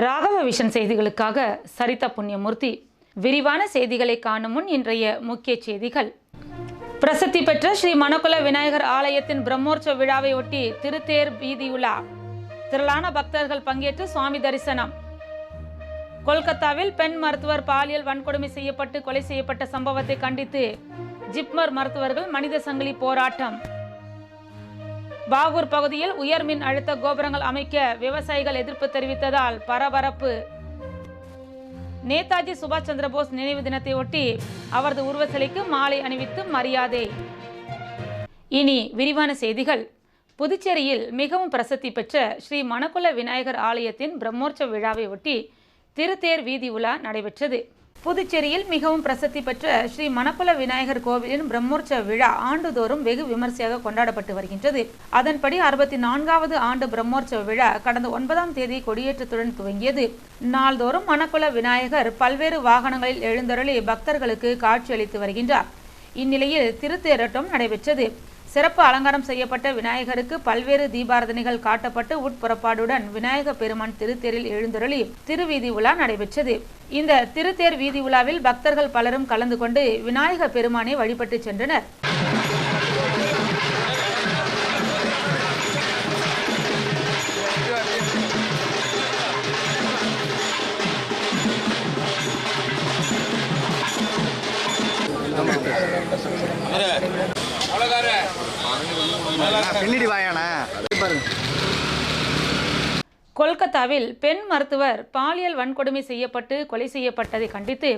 Raghava vision செய்திகளுக்காக சரிதா புண்ணியமூர்த்தி. விரிவான செய்திகளை காணும் முன் இன்றைய முக்கிய செய்திகள். பிரசித்தி பெற்ற ஸ்ரீ மணக்குள விநாயகர் ஆலயத்தின் பிரம்மோற்சவ விழாவை ஒட்டி திருத்தேர் வீதி உலா. திரளான பக்தர்கள் பங்கேற்று சுவாமி தரிசனம். கொல்கத்தாவில் பெண் மருத்துவர் பாலியல் வன்கொடுமை செய்யப்பட்டு கொலை செய்யப்பட்ட சம்பவத்தை கண்டித்து ஜிப்மர் மருத்துவர்கள் மனித சங்கிலி போராட்டம். பாகூர் பகுதியில் உயர் மின் அழுத்த கோபுரங்கள் அமைக்க விவசாயிகள் எதிர்ப்பு தெரிவித்ததால் பரபரப்பு. நேதாஜி சுபாஷ் சந்திர போஸ் நினைவு தினத்தை ஒட்டி அவரது உருவ சிலைக்கு மாலை அணிவித்து மரியாதை. இனி விரிவான செய்திகள். புதுச்சேரியில் மிகவும் பிரசித்தி பெற்ற ஸ்ரீ மணக்குள விநாயகர் ஆலயத்தின் பிரம்மோற்சவ விழாவை ஒட்டி திருத்தேர் வீதி உலா நடைபெற்றது. புதுச்சேரியில் மிகவும் பிரசித்தி பெற்ற ஸ்ரீ மணக்குள விநாயகர் கோவிலின் பிரம்மோற்சவ விழா ஆண்டுதோறும் வெகு விமர்சையாக கொண்டாடப்பட்டு வருகின்றது. அதன்படி 64வது ஆண்டு பிரம்மோற்சவ விழா கடந்த 9ஆம் தேதி கொடியேற்றத்துடன் துவங்கியது. நாள்தோறும் மணக்குள விநாயகர் பல்வேறு வாகனங்களில் எழுந்தருளி பக்தர்களுக்கு காட்சியளித்து வருகின்றார். இந்நிலையில் திருத்தேரோட்டம் நடைபெற்றது. சிறப்பு அலங்காரம் செய்யப்பட்ட விநாயகருக்கு பல்வேறு தீபாரதனைகள் காட்டப்பட்டு உட்புறப்பாடுடன் விநாயக பெருமான் திருத்தேரில் எழுந்தருளி திருவீதி உலா நடைபெற்றது. இந்த திருத்தேர் வீதி உலாவில் பக்தர்கள் பலரும் கலந்து கொண்டு விநாயக பெருமானை வழிபட்டு சென்றனர். கொல்கத்தாவில் பெண் மருத்துவர் பாலியல் வன்கொடுமை செய்யப்பட்டு கொலை செய்யப்பட்டதை கண்டித்து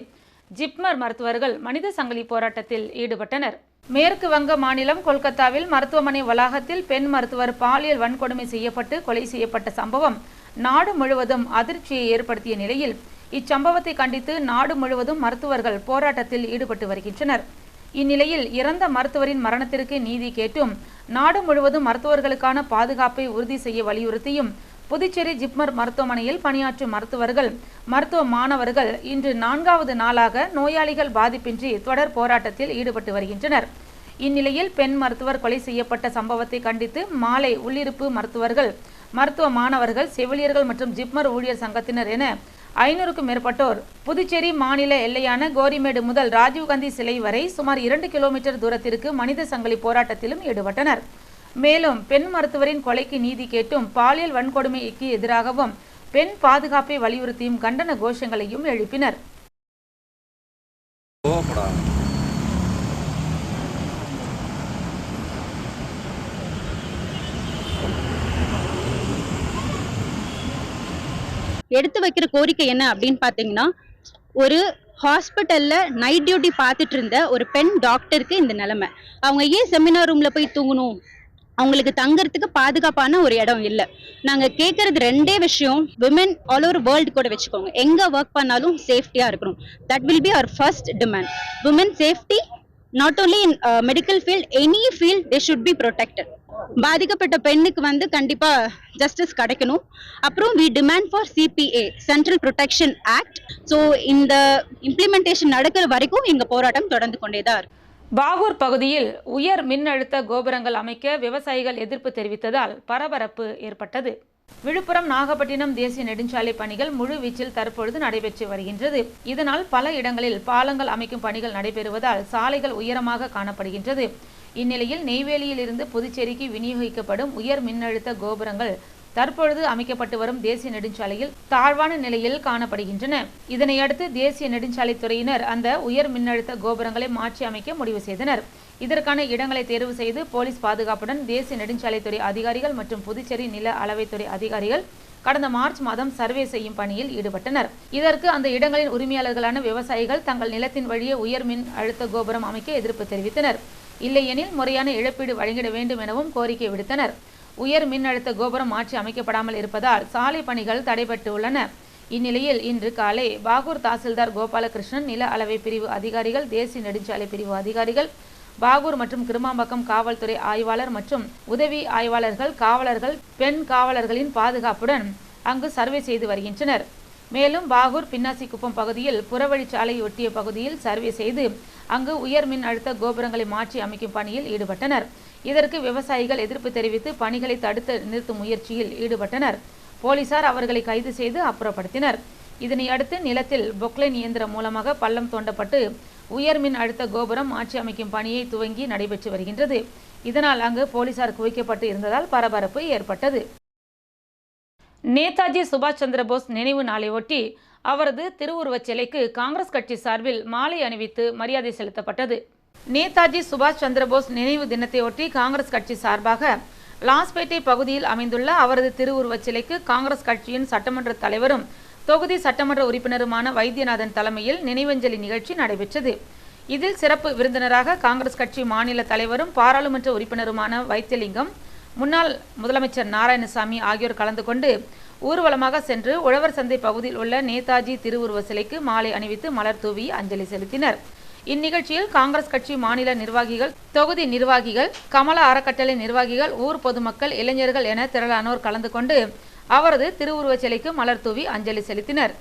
ஜிப்மர் மருத்துவர்கள் மனித சங்கிலி போராட்டத்தில் ஈடுபட்டனர். மேற்கு வங்க மாநிலம் கொல்கத்தாவில் மருத்துவமனை வளாகத்தில் பெண் மருத்துவர் பாலியல் வன்கொடுமை செய்யப்பட்டு கொலை செய்யப்பட்ட சம்பவம் நாடு முழுவதும் அதிர்ச்சியை ஏற்படுத்திய நிலையில் இச்சம்பவத்தை கண்டித்து நாடு முழுவதும் மருத்துவர்கள் போராட்டத்தில் ஈடுபட்டு வருகின்றனர். இந்நிலையில் இறந்த மருத்துவரின் மரணத்திற்கு நீதி கேட்டும் நாடு முழுவதும் மருத்துவர்களுக்கான பாதுகாப்பை உறுதி செய்ய வலியுறுத்தியும் புதுச்சேரி ஜிப்மர் மருத்துவமனையில் பணியாற்றும் மருத்துவர்கள் மருத்துவ மாணவர்கள் இன்று 4வது நாளாக நோயாளிகள் பாதிப்பின்றி தொடர் போராட்டத்தில் ஈடுபட்டு வருகின்றனர். இந்நிலையில் பெண் மருத்துவர் கொலை செய்யப்பட்ட சம்பவத்தை கண்டித்து மாலை உள்ளிருப்பு மருத்துவர்கள், மருத்துவ மாணவர்கள், செவிலியர்கள் மற்றும் ஜிப்மர் ஊழியர் சங்கத்தினர் என 500க்கும் மேற்பட்டோர் புதுச்சேரி மாநில எல்லையான கோரிமேடு முதல் ராஜீவ்காந்தி சிலை வரை சுமார் 2 கிலோமீட்டர் தூரத்திற்கு மனித சங்கிலி போராட்டத்திலும் ஈடுபட்டனர். மேலும் பெண் மருத்துவரின் கொலைக்கு நீதி கேட்டும் பாலியல் வன்கொடுமைக்கு எதிராகவும் பெண் பாதுகாப்பை வலியுறுத்தியும் கண்டன கோஷங்களையும் எழுப்பினர். எடுத்து வைக்கிற கோரிக்கை என்ன அப்படின்னு பாத்தீங்கன்னா, ஒரு ஹாஸ்பிட்டல்ல நைட் டியூட்டி பார்த்துட்டு இருந்த ஒரு பெண் டாக்டருக்கு இந்த நிலைமை. அவங்க ஏன் செமினார் ரூம்ல போய் தூங்கணும்? அவங்களுக்கு தங்கறதுக்கு பாதுகாப்பான ஒரு இடம் இல்லை. நாங்க கேட்கறது 2 விஷயம். விமன் ஆல் ஓவர் வேர்ல்டு கூட வச்சுக்கோங்க, எங்க ஒர்க் பண்ணாலும் சேஃப்டியா இருக்கணும். That will be our first demand. Women safety not only in medical field, any field they should be protected. பாதிக்கப்பட்ட பெண்ணுக்கு கண்டிப்பா ஜஸ்டிஸ் கிடைக்கணும். அப்புறம் we demand for CPA, central protection act. So இந்த இம்ப்ளிமெண்டேஷன் நடக்கிற வரைக்கும் எங்க போராட்டம் தொடர்ந்து கொண்டேதான் இருக்கு. பாகூர் பகுதியில் உயர் மின்னழுத்த கோபுரங்கள் அமைக்க விவசாயிகள் எதிர்ப்பு தெரிவித்ததால் பரபரப்பு ஏற்பட்டது. விழுப்புரம் நாகப்பட்டினம் தேசிய நெடுஞ்சாலை பணிகள் முழு வீச்சில் தற்பொழுது நடைபெற்று வருகின்றது. இதனால் பல இடங்களில் பாலங்கள் அமைக்கும் பணிகள் நடைபெறுவதால் சாலைகள் உயரமாக காணப்படுகின்றது. இந்நிலையில் நெய்வேலியில் இருந்து புதுச்சேரிக்கு விநியோகிக்கப்படும் உயர் மின்னழுத்த கோபுரங்கள் தற்பொழுது அமைக்கப்பட்டு வரும் தேசிய நெடுஞ்சாலையில் தாழ்வான நிலையில் காணப்படுகின்றன. இதனையடுத்து தேசிய நெடுஞ்சாலை துறையினர் அந்த உயர் மின்னழுத்த கோபுரங்களை மாற்றி அமைக்க முடிவு செய்தனர். இதற்கான இடங்களை தேர்வு செய்து போலீஸ் பாதுகாப்புடன் தேசிய நெடுஞ்சாலைத்துறை அதிகாரிகள் மற்றும் புதுச்சேரி நில அளவைத்துறை அதிகாரிகள் கடந்த மார்ச் மாதம் சர்வே செய்யும் பணியில் ஈடுபட்டனர். இதற்கு அந்த இடங்களின் உரிமையாளர்களான விவசாயிகள் தங்கள் நிலத்தின் வழியே உயர் மின் அழுத்த கோபுரம் அமைக்க எதிர்ப்பு தெரிவித்தனர். இல்லையெனில் முறையான இழப்பீடு வழங்கிட வேண்டும் எனவும் கோரிக்கை விடுத்தனர். உயர் மின் அழுத்த கோபுரம் மாற்றி அமைக்கப்படாமல் இருப்பதால் சாலை பணிகள் தடைபட்டுள்ளன. இந்நிலையில் இன்று காலை பாகூர் தாசில்தார் கோபாலகிருஷ்ணன், நில அளவை பிரிவு அதிகாரிகள், தேசிய நெடுஞ்சாலை பிரிவு அதிகாரிகள், பாகூர் மற்றும் கிருமாம்பக்கம் காவல்துறை ஆய்வாளர் மற்றும் உதவி ஆய்வாளர்கள், காவலர்கள், பெண் காவலர்களின் பாதுகாப்புடன் அங்கு சர்வே செய்து வருகின்றனர். மேலும் பாகூர் பின்னாசிக்குப்பம் பகுதியில் புறவழிச்சாலை ஒட்டிய பகுதியில் சர்வே செய்து அங்கு உயர் மின் அழுத்த கோபுரங்களை மாற்றி அமைக்கும் பணியில் ஈடுபட்டனர். இதற்கு விவசாயிகள் எதிர்ப்பு தெரிவித்து பணிகளை தடுத்து நிறுத்தும் முயற்சியில் ஈடுபட்டனர். போலீசார் அவர்களை கைது செய்து அப்புறப்படுத்தினர். இதனை அடுத்து நிலத்தில் பொக்லைன் இயந்திரம் மூலமாக பள்ளம் தோண்டப்பட்டு உயர்மின் அழுத்த கோபுரம் மாற்றி அமைக்கும் பணியை துவங்கி நடைபெற்று வருகின்றது. இதனால் அங்கு போலீசார் குவிக்கப்பட்டு இருந்ததால் பரபரப்பு ஏற்பட்டது. நேதாஜி சுபாஷ் சந்திரபோஸ் நினைவு நாளை ஒட்டி அவரது திருவுருவச் சிலைக்கு காங்கிரஸ் கட்சி சார்பில் மாலை அணிவித்து மரியாதை செலுத்தப்பட்டது. நேதாஜி சுபாஷ் சந்திரபோஸ் நினைவு தினத்தையொட்டி காங்கிரஸ் கட்சி சார்பாக லாஸ்பேட்டை பகுதியில் அமைந்துள்ள அவரது திருவுருவச் சிலைக்கு காங்கிரஸ் கட்சியின் சட்டமன்ற தலைவரும் தொகுதி சட்டமன்ற உறுப்பினருமான வைத்தியநாதன் தலைமையில் நினைவஞ்சலி நிகழ்ச்சி நடைபெற்றது. இதில் சிறப்பு விருந்தினராக காங்கிரஸ் கட்சி மாநில தலைவரும் பாராளுமன்ற உறுப்பினருமான வைத்தியலிங்கம், முன்னாள் முதலமைச்சர் நாராயணசாமி ஆகியோர் கலந்து கொண்டு ஊர்வலமாக சென்று உழவர் சந்தை பகுதியில் உள்ள நேதாஜி திருவுருவ சிலைக்கு மாலை அணிவித்து மலர் தூவி அஞ்சலி செலுத்தினர். இந்நிகழ்ச்சியில் காங்கிரஸ் கட்சி மாநில நிர்வாகிகள், தொகுதி நிர்வாகிகள், கமலா அறக்கட்டளை நிர்வாகிகள், ஊர் பொதுமக்கள், இளைஞர்கள் என திரளானோர் கலந்து கொண்டு அவரது திருவுருவச் சிலைக்கு மலர் தூவி அஞ்சலி செலுத்தினர்.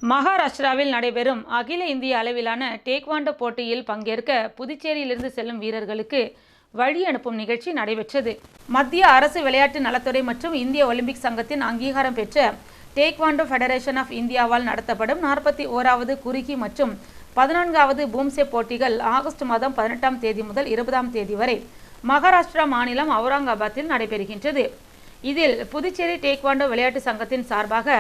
மகாராஷ்டிராவில் நடைபெறும் அகில இந்திய அளவிலான டேக்வாண்டோ போட்டியில் பங்கேற்க புதுச்சேரியிலிருந்து செல்லும் வீரர்களுக்கு வழி அனுப்பும் நிகழ்ச்சி நடைபெற்றது. மத்திய அரசு விளையாட்டு நலத்துறை மற்றும் இந்திய ஒலிம்பிக் சங்கத்தின் அங்கீகாரம் பெற்ற டேக்வாண்டோ ஃபெடரேஷன் ஆஃப் இந்தியாவால் நடத்தப்படும் 41வது குறுகி மற்றும் 14வது பூம்சே போட்டிகள் ஆகஸ்ட் மாதம் 18ஆம் தேதி முதல் 20ஆம் தேதி வரை மகாராஷ்டிரா மாநிலம் அவுரங்காபாத்தில் நடைபெறுகின்றது. இதில் புதுச்சேரி டேக்வாண்டோ விளையாட்டு சங்கத்தின் சார்பாக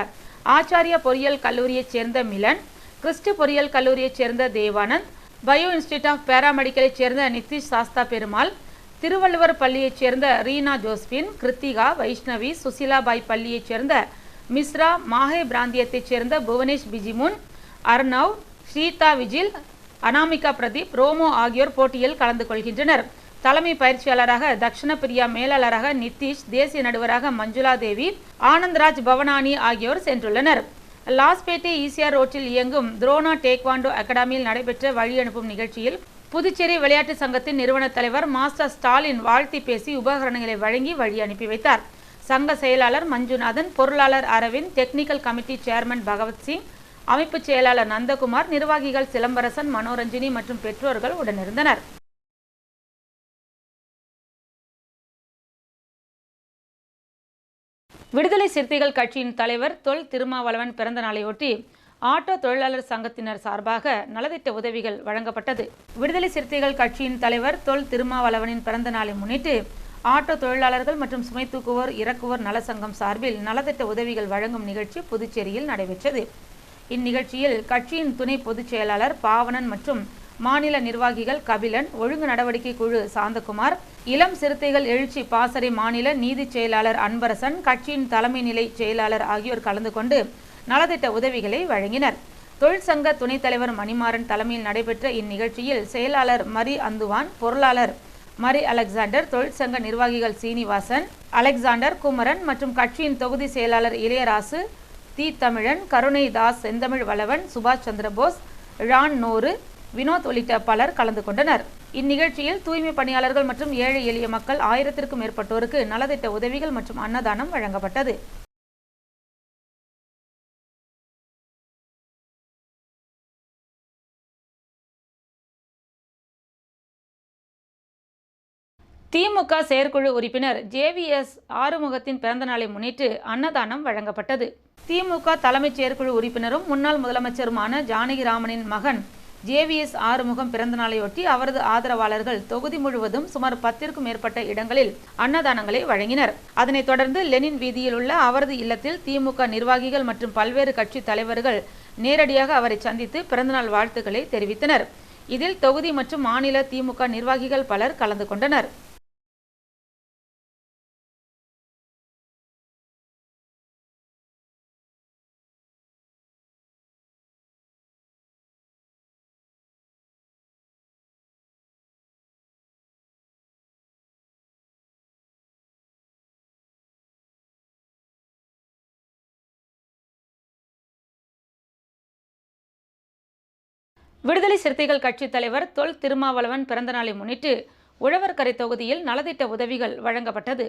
ஆச்சாரியா பொறியியல் கல்லூரியைச் சேர்ந்த மிலன், கிறிஸ்டி பொறியியல் கல்லூரியைச் சேர்ந்த தேவானந்த், பயோ இன்ஸ்டிடியூட் ஆஃப் பேராமெடிக்கலைச் சேர்ந்த நிதிஷ் சாஸ்தா பெருமாள், திருவள்ளுவர் பள்ளியைச் சேர்ந்த ரீனா ஜோஸ்பின், கிருத்திகா, வைஷ்ணவி, சுசிலாபாய் பள்ளியைச் சேர்ந்த மிஸ்ரா, மாஹே பிராந்தியத்தைச் சேர்ந்த புவனேஷ் பிஜிமுன், அர்ணவ், ஸ்ரீதா விஜில், அனாமிகா பிரதீப், ரோமோ ஆகியோர் போட்டியில் கலந்து கொள்கின்றனர். தலைமை பயிற்சியாளராக தக்ஷண பிரியா, மேலாளராக நிதிஷ், தேசிய நடுவராக மஞ்சுளா தேவி, ஆனந்த்ராஜ் பவனானி ஆகியோர் சென்றுள்ளனர். லாஸ்பேட்டை ஈசிஆர் ரோட்டில் இயங்கும் துரோனா டேக்வாண்டோ அகாடமியில் நடைபெற்ற வழி அனுப்பும் நிகழ்ச்சியில் புதுச்சேரி விளையாட்டு சங்கத்தின் நிறுவன தலைவர் மாஸ்டர் ஸ்டாலின் வாழ்த்தி பேசி உபகரணங்களை வழங்கி வழி அனுப்பி வைத்தார். சங்க செயலாளர் மஞ்சுநாதன், பொருளாளர் அரவிந்த், டெக்னிக்கல் கமிட்டி சேர்மன் பகவத் சிங், அமைப்பு செயலாளர் நந்தகுமார், நிர்வாகிகள் சிலம்பரசன், மனோரஞ்சினி மற்றும் பெற்றோர்கள் உடனிருந்தனர். விடுதலை சிறுத்தைகள் கட்சியின் தலைவர் தொல் திருமாவளவன் பிறந்த நாளையொட்டி ஆட்டோ தொழிலாளர் சங்கத்தினர் சார்பாக நலத்திட்ட உதவிகள் வழங்கப்பட்டது. விடுதலை சிறுத்தைகள் கட்சியின் தலைவர் தொல் திருமாவளவனின் பிறந்த நாளை முன்னிட்டு ஆட்டோ தொழிலாளர்கள் மற்றும் சுமை தூக்குவோர் இறக்குவோர் நல சங்கம் சார்பில் நலத்திட்ட உதவிகள் வழங்கும் நிகழ்ச்சி புதுச்சேரியில் நடைபெற்றது. இந்நிகழ்ச்சியில் கட்சியின் துணை பொதுச் செயலாளர் பாவனன் மற்றும் மாநில நிர்வாகிகள் கபிலன், ஒழுங்கு நடவடிக்கை குழு சாந்தகுமார், இளம் சிறுத்தைகள் எழுச்சி பாசறை மாநில நீதி செயலாளர் அன்பரசன், கட்சியின் தலைமை நிலை செயலாளர் ஆகியோர் கலந்து கொண்டு நலத்திட்ட உதவிகளை வழங்கினர். தொழிற்சங்க துணைத் தலைவர் மணிமாறன் தலைமையில் நடைபெற்ற இந்நிகழ்ச்சியில் செயலாளர் மரி அந்துவான், பொருளாளர் மரி அலெக்சாண்டர், தொழிற்சங்க நிர்வாகிகள் சீனிவாசன், அலெக்சாண்டர், குமரன் மற்றும் கட்சியின் தொகுதி செயலாளர் இளையராசு, தி தமிழன், கருணை தாஸ், செந்தமிழ் வளவன், சுபாஷ் சந்திரபோஸ், ரான் நோரு, வினோத் உள்ளிட்ட பலர் கலந்து கொண்டனர். இந்நிகழ்ச்சியில் தூய்மை பணியாளர்கள் மற்றும் ஏழை எளிய மக்கள் 1000க்கும் மேற்பட்டோருக்கு நலத்திட்ட உதவிகள் மற்றும் அன்னதானம் வழங்கப்பட்டது. திமுக செயற்குழு உறுப்பினர் JVS ஆறுமுகத்தின் பிறந்த நாளை முன்னிட்டு அன்னதானம் வழங்கப்பட்டது. திமுக தலைமைச் செயற்குழு உறுப்பினரும் முன்னாள் முதலமைச்சருமான ஜானகிராமனின் மகன் JVS ஆறுமுகம் பிறந்த நாளையொட்டி அவரது ஆதரவாளர்கள் தொகுதி முழுவதும் சுமார் 10க்கும் மேற்பட்ட இடங்களில் அன்னதானங்களை வழங்கினர். அதனைத் தொடர்ந்து லெனின் வீதியில் உள்ள அவரது இல்லத்தில் திமுக நிர்வாகிகள் மற்றும் பல்வேறு கட்சி தலைவர்கள் நேரடியாக அவரை சந்தித்து பிறந்தநாள் வாழ்த்துக்களை தெரிவித்தனர். இதில் தொகுதி மற்றும் மாநில திமுக நிர்வாகிகள் பலர் கலந்து கொண்டனர். விடுதலை சிறுத்தைகள் கட்சி தலைவர் தொல் திருமாவளவன் பிறந்த நாளை முன்னிட்டு உழவர்கரை தொகுதியில் நலத்திட்ட உதவிகள் வழங்கப்பட்டது.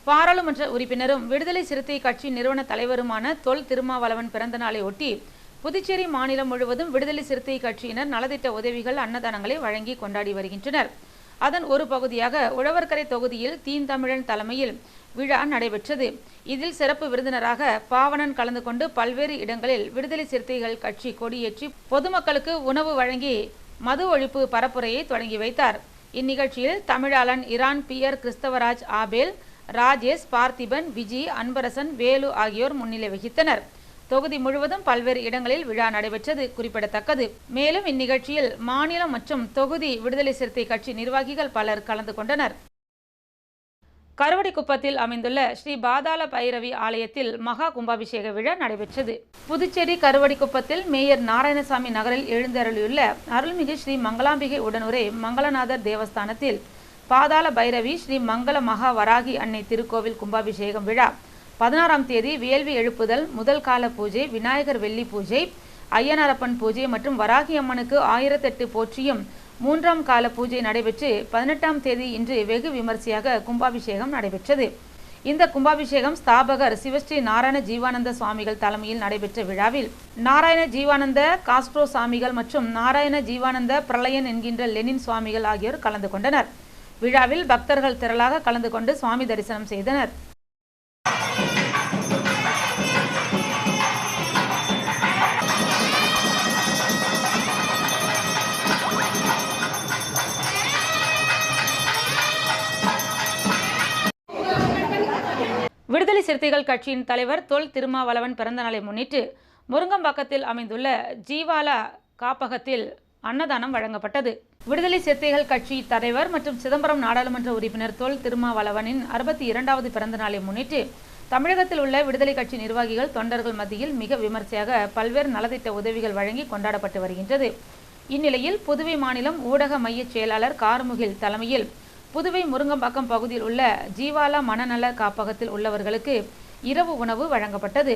பாராளுமன்ற உறுப்பினரும் விடுதலை சிறுத்தை கட்சி நிறுவன தலைவருமான தொல் திருமாவளவன் பிறந்த நாளை ஒட்டி புதுச்சேரி மாநிலம் முழுவதும் விடுதலை சிறுத்தை கட்சியினர் நலத்திட்ட உதவிகள், அன்னதானங்களை வழங்கி கொண்டாடி வருகின்றனர். அதன் ஒரு பகுதியாக உழவர்கரை தொகுதியில் தீந்தமிழன் தலைமையில் விழா நடைபெற்றது. இதில் சிறப்பு விருந்தினராக பாவணன் கலந்து கொண்டு பல்வேறு இடங்களில் விடுதலை சிறுத்தைகள் கட்சி கொடியேற்றி பொதுமக்களுக்கு உணவு வழங்கி மது ஒழிப்பு பரப்புரையை தொடங்கி வைத்தார். இந்நிகழ்ச்சியில் தமிழாளன் இரான் பியர் கிறிஸ்தவராஜ் ஆபேல் ராஜேஷ் பார்த்திபன் விஜி அன்பரசன் வேலு ஆகியோர் முன்னிலை வகித்தனர். தொகுதி முழுவதும் பல்வேறு இடங்களில் விழா நடைபெற்றது குறிப்பிடத்தக்கது. மேலும் இந்நிகழ்ச்சியில் மாநிலம் மற்றும் தொகுதி விடுதலை சிறுத்தை கட்சி நிர்வாகிகள் பலர் கலந்து கொண்டனர். கருவடிக்குப்பத்தில் அமைந்துள்ள ஸ்ரீ பாதாள பைரவி ஆலயத்தில் மகா கும்பாபிஷேக விழா நடைபெற்றது. புதுச்சேரி கருவடிக்குப்பத்தில் மேயர் நாராயணசாமி நகரில் எழுந்தருளியுள்ள அருள்மிகு ஸ்ரீ மங்களாம்பிகை உடனுரை மங்களநாதர் தேவஸ்தானத்தில் பாதாள பைரவி ஸ்ரீ மங்கள மகா வராகி அன்னை திருக்கோவில் கும்பாபிஷேகம் விழா 16ஆம் தேதி வேள்வி எழுப்புதல், முதல் கால பூஜை, விநாயகர் வெள்ளி பூஜை, ஐயனாரப்பன் பூஜை மற்றும் வராகி அம்மனுக்கு 1008 போற்றியும் 3ஆம் கால பூஜை நடைபெற்று 18ஆம் தேதி இன்று வெகு விமர்சையாக கும்பாபிஷேகம் நடைபெற்றது. இந்த கும்பாபிஷேகம் ஸ்தாபகர் சிவஸ்ரீ நாராயண ஜீவானந்த சுவாமிகள் தலைமையில் நடைபெற்ற விழாவில் நாராயண ஜீவானந்த காஸ்ட்ரோ சுவாமிகள் மற்றும் நாராயண ஜீவானந்த பிரளயன் என்கின்ற லெனின் சுவாமிகள் ஆகியோர் கலந்து கொண்டனர். விழாவில் பக்தர்கள் திரளாக கலந்து கொண்டு சுவாமி தரிசனம் செய்தனர். விடுதலை சிறுத்தைகள் கட்சியின் தலைவர் தொல் திருமாவளவன் பிறந்த நாளை முன்னிட்டு முருங்கம்பாக்கத்தில் அமைந்துள்ள ஜீவாலா காப்பகத்தில் அன்னதானம் வழங்கப்பட்டது. விடுதலை சிறுத்தைகள் கட்சி தலைவர் மற்றும் சிதம்பரம் நாடாளுமன்ற உறுப்பினர் தொல் திருமாவளவனின் 62வது பிறந்த நாளை முன்னிட்டு தமிழகத்தில் உள்ள விடுதலை கட்சி நிர்வாகிகள் தொண்டர்கள் மத்தியில் மிக விமர்சையாக பல்வேறு நலத்திட்ட உதவிகள் வழங்கி கொண்டாடப்பட்டு வருகின்றது. இந்நிலையில் புதுவை மாநிலம் ஊடக மைய செயலாளர் கார்முகில் தலைமையில் புதுவை முருங்கம்பாக்கம் பகுதியில் உள்ள ஜீவாலா மனநல காப்பகத்தில் உள்ளவர்களுக்கு இரவு உணவு வழங்கப்பட்டது.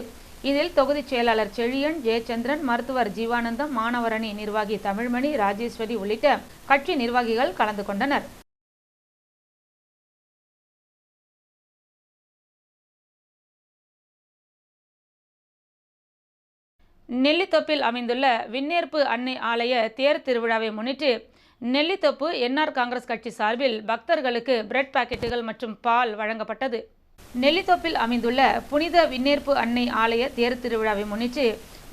இதில் தொகுதி செயலாளர் செழியன், ஜெயச்சந்திரன், மருத்துவர் ஜீவானந்தம், மாணவரணி நிர்வாகி தமிழ்மணி, ராஜேஸ்வரி உள்ளிட்ட கட்சி நிர்வாகிகள் கலந்து கொண்டனர். நெல்லித்தோப்பில் அமைந்துள்ள விண்ணேற்பு அன்னை ஆலய தேர் திருவிழாவை முன்னிட்டு நெல்லித்தோப்பு என்ஆர் காங்கிரஸ் கட்சி சார்பில் பக்தர்களுக்கு பிரெட் பாக்கெட்டுகள் மற்றும் பால் வழங்கப்பட்டது. நெல்லித்தோப்பில் அமைந்துள்ள புனித விண்ணேற்பு அன்னை ஆலய தேர் திருவிழாவை முன்னிட்டு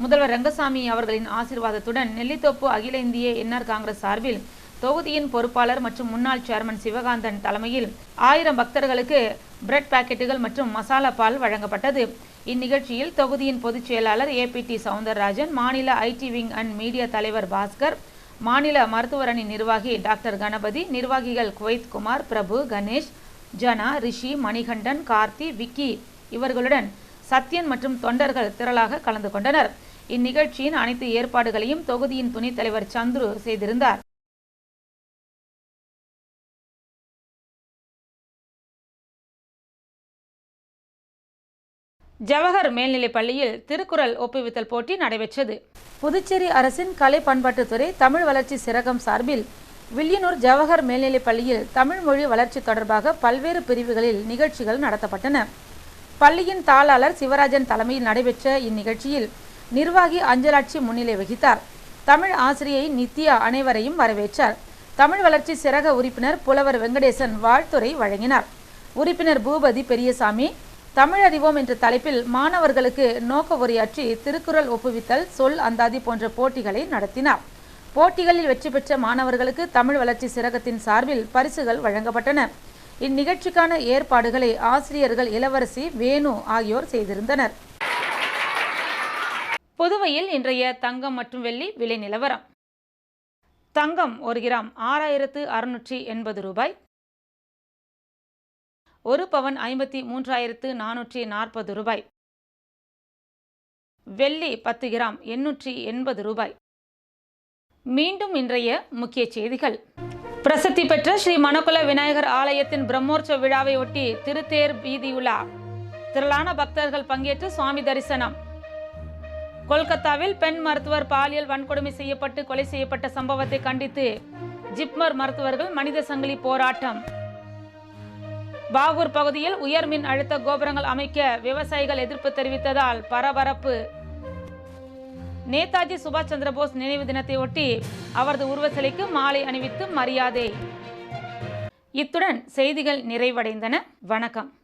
முதல்வர் ரங்கசாமி அவர்களின் ஆசீர்வாதத்துடன் நெல்லித்தோப்பு அகில இந்திய என்ஆர் காங்கிரஸ் சார்பில் தொகுதியின் பொறுப்பாளர் மற்றும் முன்னாள் சேர்மன் சிவகாந்தன் தலைமையில் 1000 பக்தர்களுக்கு பிரெட் பாக்கெட்டுகள் மற்றும் மசாலா பால் வழங்கப்பட்டது. இந்நிகழ்ச்சியில் தொகுதியின் பொதுச் செயலாளர் ஏபிடி சவுந்தரராஜன், மாநில ஐடி விங் அண்ட் மீடியா தலைவர் பாஸ்கர், மாநில மருத்துவரணி நிர்வாகி டாக்டர் கணபதி, நிர்வாகிகள் குவைத் குமார், பிரபு, கணேஷ், ஜனா, ரிஷி, மணிகண்டன், கார்த்தி, விக்கி இவர்களுடன் சத்யன் மற்றும் தொண்டர்கள் திரளாக கலந்து கொண்டனர். இந்நிகழ்ச்சியின் அனைத்து ஏற்பாடுகளையும் தொகுதியின் துணைத் தலைவர் சந்துரு செய்திருந்தார். ஜவஹர் மேல்நிலைப் பள்ளியில் திருக்குறள் ஒப்புவித்தல் போட்டி நடைபெற்றது. புதுச்சேரி அரசின் கலை பண்பாட்டுத்துறை தமிழ் வளர்ச்சி சிறகம் சார்பில் வில்லியனூர் ஜவஹர் மேல்நிலைப் பள்ளியில் தமிழ் மொழி வளர்ச்சி தொடர்பாக பல்வேறு பிரிவுகளில் நிகழ்ச்சிகள் நடத்தப்பட்டன. பள்ளியின் தாளாளர் சிவராஜன் தலைமையில் நடைபெற்ற இந்நிகழ்ச்சியில் நிர்வாகி அஞ்சலாட்சி முன்னிலை வகித்தார். தமிழ் ஆசிரியை நித்யா அனைவரையும் வரவேற்றார். தமிழ் வளர்ச்சி சிறக உறுப்பினர் புலவர் வெங்கடேசன் வாழ்த்துரை வழங்கினார். உறுப்பினர் பூபதி பெரியசாமி தமிழ் அறிவோம் என்ற தலைப்பில் மாணவர்களுக்கு நோக்க உரையாற்றி திருக்குறள் ஒப்புவித்தல், சொல் அந்தாதி போன்ற போட்டிகளை நடத்தினார். போட்டிகளில் வெற்றி பெற்ற மாணவர்களுக்கு தமிழ் வளர்ச்சி சிறகத்தின் சார்பில் பரிசுகள் வழங்கப்பட்டன. இந்நிகழ்ச்சிக்கான ஏற்பாடுகளை ஆசிரியர்கள் இளவரசி, வேணு ஆகியோர் செய்திருந்தனர். புதுவையில் இன்றைய தங்கம் மற்றும் வெள்ளி விலை நிலவரம். தங்கம் 1 கிராம் 6680 ரூபாய், 1 பவன் 53,440 ரூபாய். வெள்ளி 10 கிராம் 880 ரூபாய். மீண்டும் இன்றைய முக்கிய செய்திகள். பிரசித்தி பெற்ற ஸ்ரீ மணக்குள விநாயகர் ஆலயத்தின் பிரம்மோற்சவ விழாவை ஒட்டி திருத்தேர் வீதி உலா. திரளான பக்தர்கள் பங்கேற்று சுவாமி தரிசனம். கொல்கத்தாவில் பெண் மருத்துவர் பாலியல் வன்கொடுமை செய்யப்பட்டு கொலை செய்யப்பட்ட சம்பவத்தை கண்டித்து ஜிப்மர் மருத்துவர்கள் மனித சங்கிலி போராட்டம். பாகூர் பகுதியில் உயர் மின் அழுத்த கோபுரங்கள் அமைக்க விவசாயிகள் எதிர்ப்பு தெரிவித்ததால் பரபரப்பு. நேதாஜி சுபாஷ் சந்திரபோஸ் நினைவு தினத்தை ஒட்டி அவரது உருவ சிலைக்கு மாலை அணிவித்து மரியாதை. இத்துடன் செய்திகள் நிறைவடைந்தன. வணக்கம்.